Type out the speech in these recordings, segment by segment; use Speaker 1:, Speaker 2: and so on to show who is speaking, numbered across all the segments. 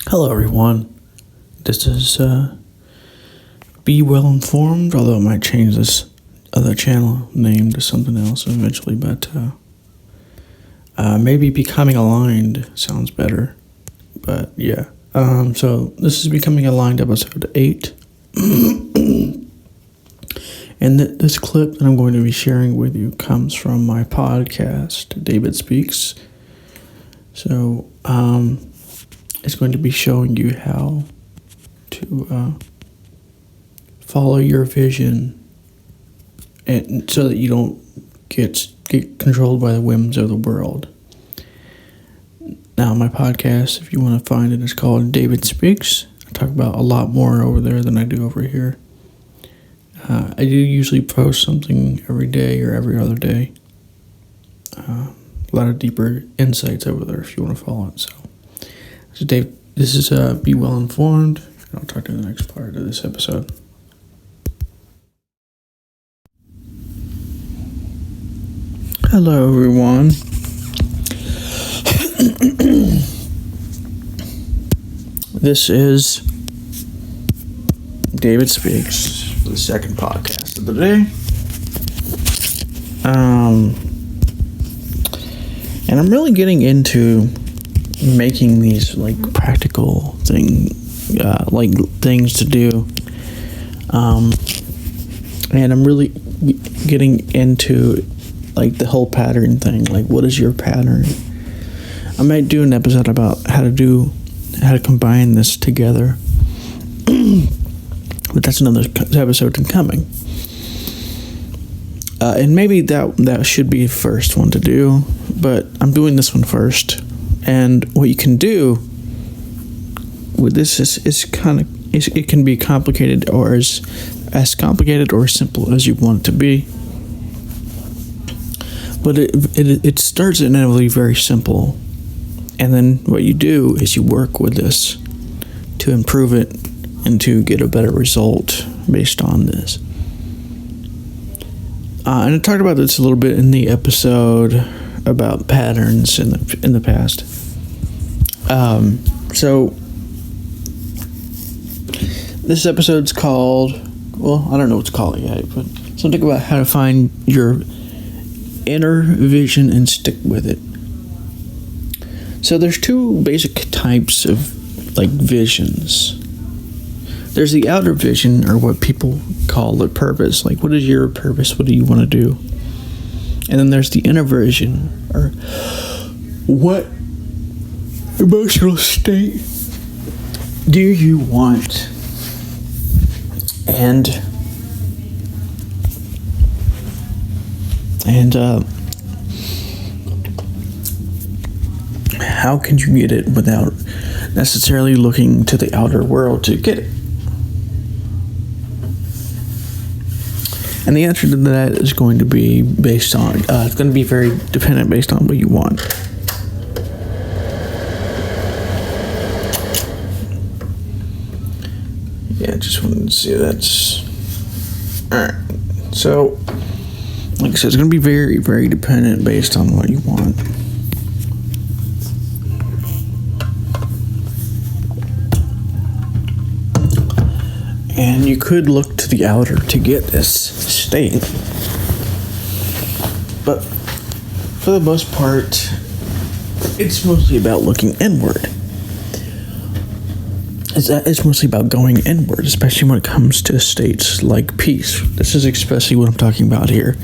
Speaker 1: Hello, everyone. This is Be Well Informed, although I might change this other channel name to something else eventually, but maybe Becoming Aligned sounds better. But yeah, so this is Becoming Aligned episode 8. And this clip that I'm going to be sharing with you comes from my podcast, David Speaks. So, it's going to be showing you how to follow your vision, and so that you don't get controlled by the whims of the world. Now, my podcast, if you want to find it, is called David Speaks. I talk about a lot more over there than I do over here. I do usually post something every day or every other day. A lot of deeper insights over there if you want to follow it. So, Dave, this is Be Well Informed. I'll talk to you in the next part of this episode. Hello, everyone. This is David Speaks, the second podcast of the day. And I'm really getting into making these practical things to do, and I'm really getting into the whole pattern thing. What is your pattern? I might do an episode about how to combine this together, but that's another episode coming. And maybe that should be the first one to do, but I'm doing this one first. And what you can do with this is it can be complicated, or as complicated or simple as you want it to be. But it starts inevitably very simple, and then what you do is you work with this to improve it and to get a better result based on this. And I talked about this a little bit in the episode about patterns in the past. So this episode's called, well, I don't know what to call it yet, but something about how to find your inner vision and stick with it. So there's two basic types of visions. There's the outer vision, or what people call the purpose. What is your purpose? What do you want to do? And then there's the inner vision, or what emotional state do you want? And how can you get it without necessarily looking to the outer world to get it? And the answer to that is going to be based on, it's going to be very dependent based on what you want. Yeah, just wanted to see that's... Alright, so, like I said, it's going to be very, very dependent based on what you want. And you could look to the outer to get this state. But for the most part, it's mostly about looking inward. It's mostly about going inward, especially when it comes to states like peace. This is especially what I'm talking about here.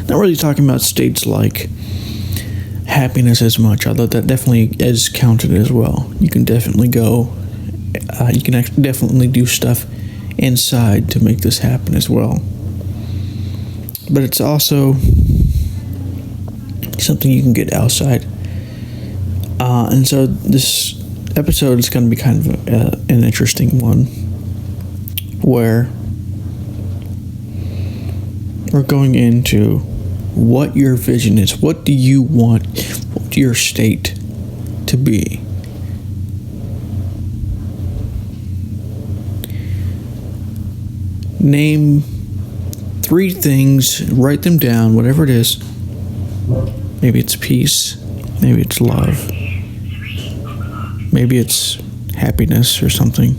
Speaker 1: Not really talking about states like happiness as much, although that definitely is counted as well. You can definitely definitely do stuff inside to make this happen as well. But it's also something you can get outside. And so this episode is going to be kind of an interesting one, where we're going into what your vision is. What do you want your state to be? Name 3 things, write them down, whatever it is. Maybe it's peace, maybe it's love, maybe it's happiness or something.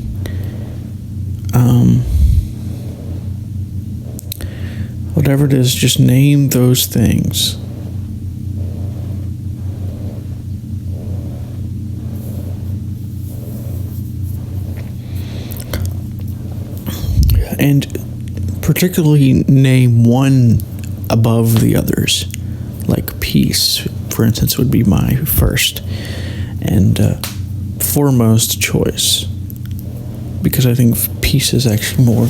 Speaker 1: Whatever it is, just name those things. And particularly name one above the others. Like peace, for instance, would be my first and foremost choice. Because I think peace is actually more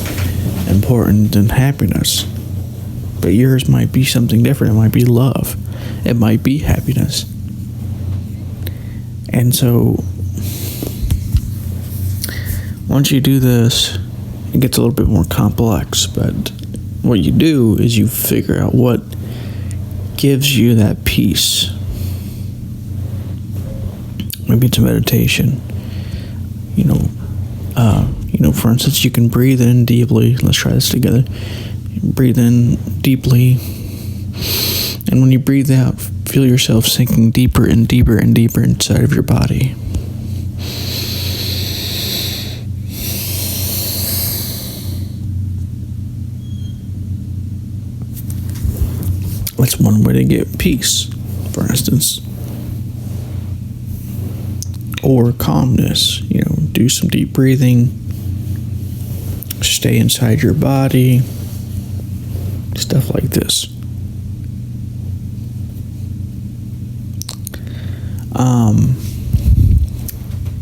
Speaker 1: important than happiness. But yours might be something different. It might be love. It might be happiness. And so, once you do this, it gets a little bit more complex. But what you do is you figure out what gives you that peace. Maybe it's a meditation. For instance, you can breathe in deeply. Let's try this together. Breathe in deeply, and when you breathe out, feel yourself sinking deeper and deeper and deeper inside of your body. That's one way to get peace, for instance. Or calmness. Do some deep breathing. Stay inside your body. Stuff like this.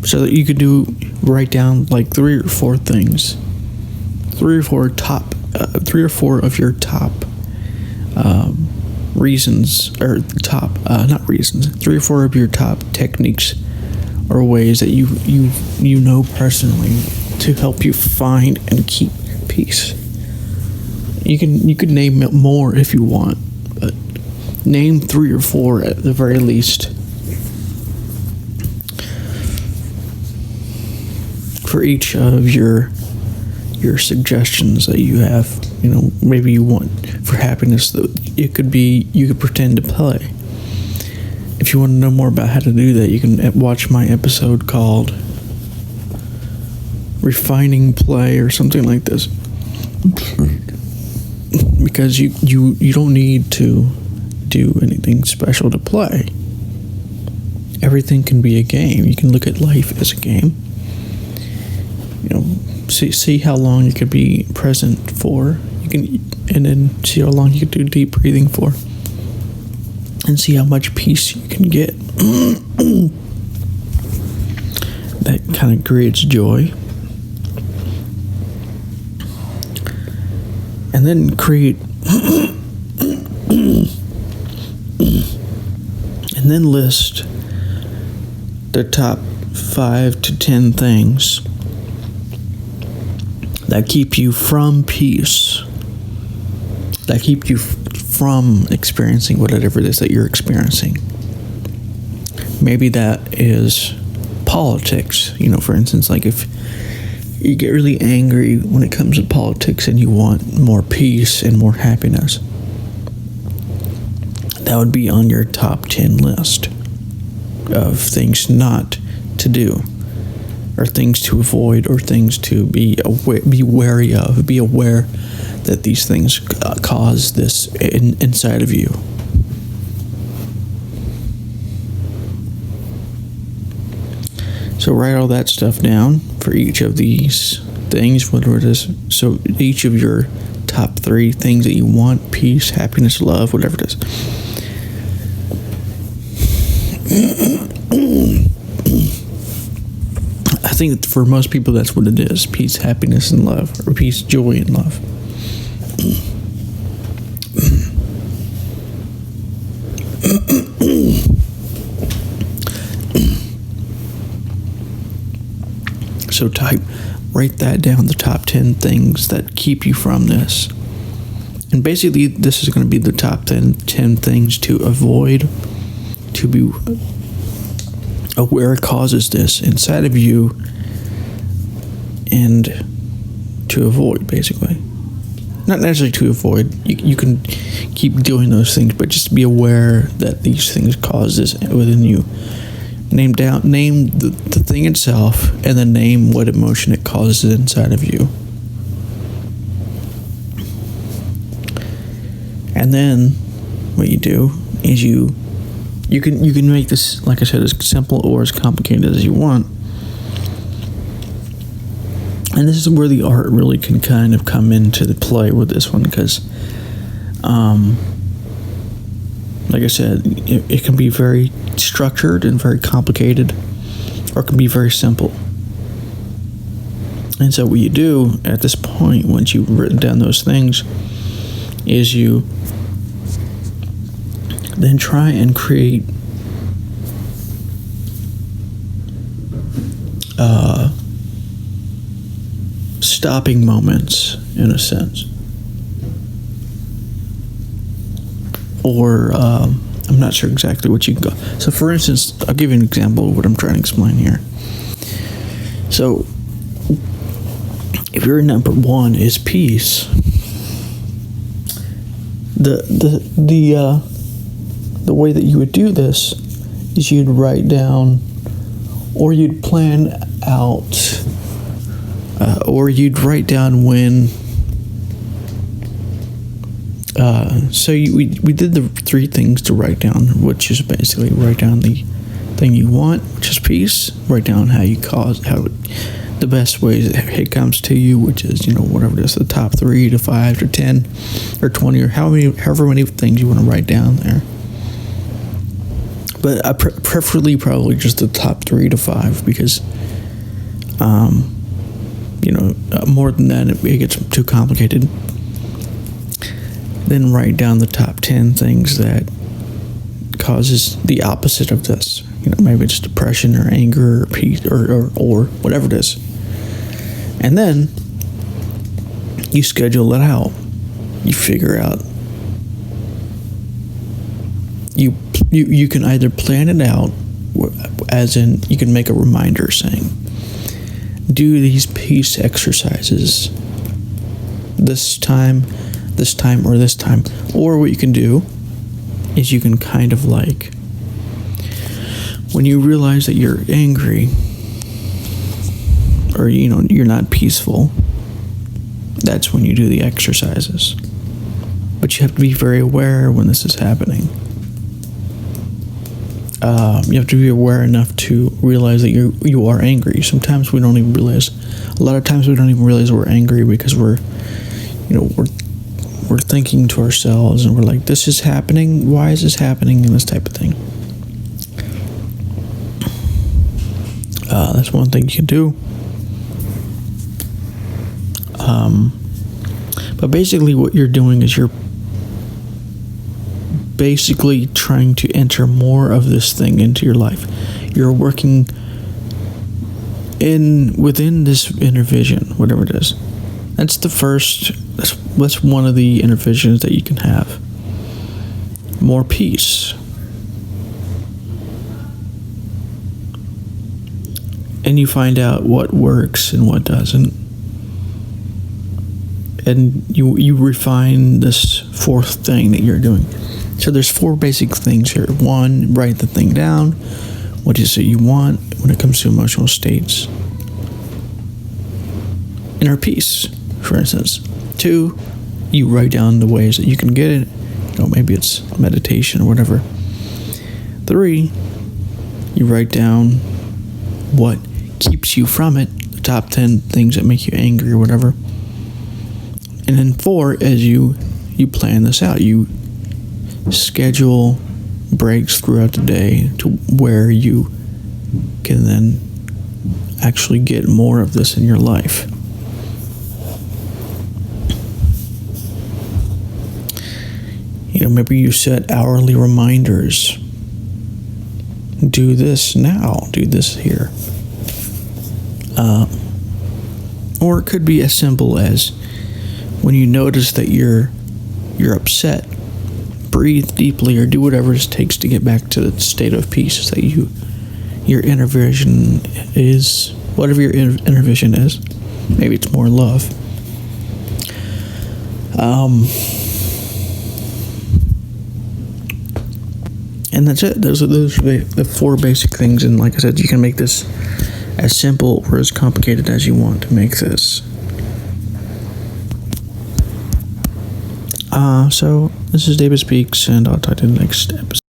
Speaker 1: So that you could write down like 3 or 4 things. 3 or 4 of your top reasons, or not reasons, 3 or 4 of your top techniques or ways that you know personally to help you find and keep peace. You could name it more if you want, but name 3 or 4 at the very least for each of your suggestions that you have. Maybe you want for happiness that you could pretend to play. If you want to know more about how to do that, you can watch my episode called Refining Play or something like this. Because you don't need to do anything special to play. Everything can be a game. You can look at life as a game. See how long you could be present for. And then see how long you could do deep breathing for. And see how much peace you can get. That kind of creates joy. And then create and then list the top 5 to 10 things that keep you from peace, that keep you from experiencing whatever it is that you're experiencing. Maybe that is politics. For instance, like if you get really angry when it comes to politics and you want more peace and more happiness, that would be on your top 10 list of things not to do, or things to avoid, or things to be wary of. Be aware that these things cause this inside of you. So write all that stuff down for each of these things, whatever it is. So each of your top 3 things that you want: peace, happiness, love, whatever it is. I think for most people that's what it is: peace, happiness, and love, or peace, joy, and love. So write that down, the top 10 things that keep you from this. And basically, this is going to be the top 10 things to avoid, to be aware causes this inside of you, and to avoid, basically. Not necessarily to avoid. You can keep doing those things, but just be aware that these things cause this within you. Name the thing itself, and then name what emotion it causes inside of you. And then what you do is you can make this, like I said, as simple or as complicated as you want. And this is where the art really can kind of come into the play with this one, because like I said, it can be very structured and very complicated, or it can be very simple. And so what you do at this point, once you've written down those things, is you then try and create stopping moments, in a sense. Or I'm not sure exactly what you can go. So for instance, I'll give you an example of what I'm trying to explain here. So if your number one is peace, the way that you would do this is you'd write down, or you'd plan out, or you'd write down when. We did the 3 things to write down, which is basically write down the thing you want, which is peace. Write down how the best ways it comes to you, which is, whatever it is, the top 3 to 5 to 10 or 20 or however many things you want to write down there. But I preferably probably just the top 3 to 5, because more than that it gets too complicated. Then write down the top 10 things that causes the opposite of this. Maybe it's depression or anger or peace or whatever it is. And then you schedule it out. You figure out. You can either plan it out, as in you can make a reminder saying, do these peace exercises this time, or this time. Or what you can do is you can kind of like, when you realize that you're angry, or you're not peaceful, that's when you do the exercises. But you have to be very aware when this is happening. You have to be aware enough to realize that you are angry. Sometimes we don't even realize. A lot of times we don't even realize we're angry, because we're thinking to ourselves, and we're like, this is happening, why is this happening, and this type of thing. That's one thing you can do. But basically what you're doing is you're basically trying to enter more of this thing into your life. You're working within this inner vision, whatever it is. That's that's one of the inner visions that you can have. More peace. And you find out what works and what doesn't. And you refine this 4th thing that you're doing. So there's 4 basic things here. 1, write the thing down. What is it you want when it comes to emotional states? Inner peace, for instance. 2, you write down the ways that you can get it. Maybe it's meditation or whatever. 3, you write down what keeps you from it, the top 10 things that make you angry or whatever. And then 4, as you plan this out, you schedule breaks throughout the day to where you can then actually get more of this in your life. Maybe you set hourly reminders. Do this now. Do this here. Or it could be as simple as, when you notice that you're upset, breathe deeply, or do whatever it takes to get back to the state of peace that your inner vision is. Whatever your inner vision is. Maybe it's more love. And that's it. Those are the four basic things. And like I said, you can make this as simple or as complicated as you want to make this. So this is David Speaks, and I'll talk to you in the next episode.